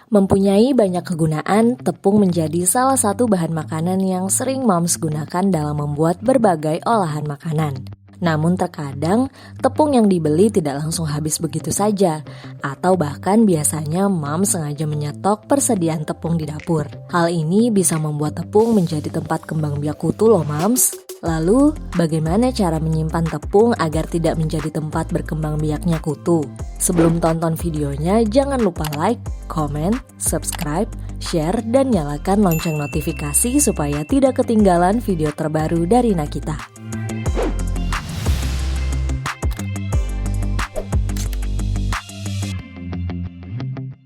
Mempunyai banyak kegunaan, tepung menjadi salah satu bahan makanan yang sering Moms gunakan dalam membuat berbagai olahan makanan. Namun terkadang, tepung yang dibeli tidak langsung habis begitu saja, atau bahkan biasanya Moms sengaja menyetok persediaan tepung di dapur. Hal ini bisa membuat tepung menjadi tempat kembang biak kutu loh Moms. Lalu, bagaimana cara menyimpan tepung agar tidak menjadi tempat berkembang biaknya kutu? Sebelum tonton videonya, jangan lupa like, komen, subscribe, share, dan nyalakan lonceng notifikasi supaya tidak ketinggalan video terbaru dari Nakita.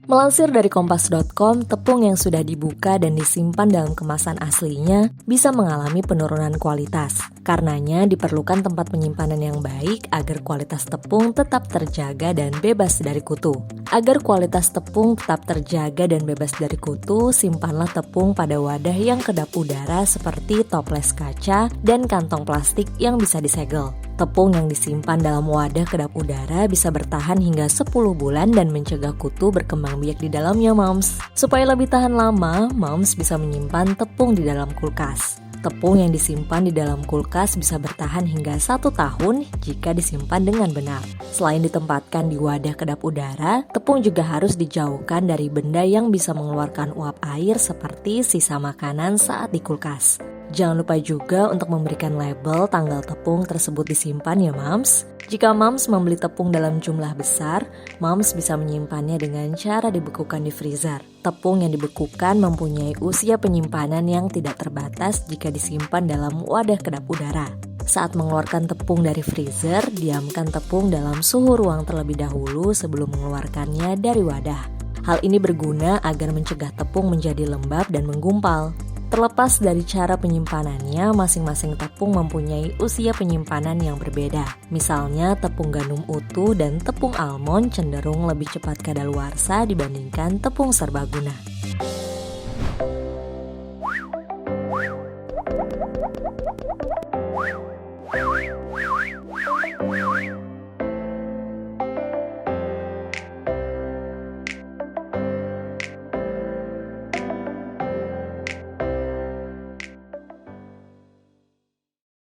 Melansir dari kompas.com, tepung yang sudah dibuka dan disimpan dalam kemasan aslinya bisa mengalami penurunan kualitas. Karenanya diperlukan tempat penyimpanan yang baik agar kualitas tepung tetap terjaga dan bebas dari kutu. Agar kualitas tepung tetap terjaga dan bebas dari kutu, simpanlah tepung pada wadah yang kedap udara seperti toples kaca dan kantong plastik yang bisa disegel. Tepung yang disimpan dalam wadah kedap udara bisa bertahan hingga 10 bulan dan mencegah kutu berkembang biak di dalamnya Moms. Supaya lebih tahan lama, Moms bisa menyimpan tepung di dalam kulkas. Tepung yang disimpan di dalam kulkas bisa bertahan hingga 1 tahun jika disimpan dengan benar. Selain ditempatkan di wadah kedap udara, tepung juga harus dijauhkan dari benda yang bisa mengeluarkan uap air seperti sisa makanan saat di kulkas. Jangan lupa juga untuk memberikan label tanggal tepung tersebut disimpan ya Moms. Jika Moms membeli tepung dalam jumlah besar, Moms bisa menyimpannya dengan cara dibekukan di freezer. Tepung yang dibekukan mempunyai usia penyimpanan yang tidak terbatas jika disimpan dalam wadah kedap udara. Saat mengeluarkan tepung dari freezer, diamkan tepung dalam suhu ruang terlebih dahulu sebelum mengeluarkannya dari wadah. Hal ini berguna agar mencegah tepung menjadi lembab dan menggumpal. Terlepas dari cara penyimpanannya, masing-masing tepung mempunyai usia penyimpanan yang berbeda. Misalnya, tepung gandum utuh dan tepung almond cenderung lebih cepat kadaluarsa dibandingkan tepung serbaguna.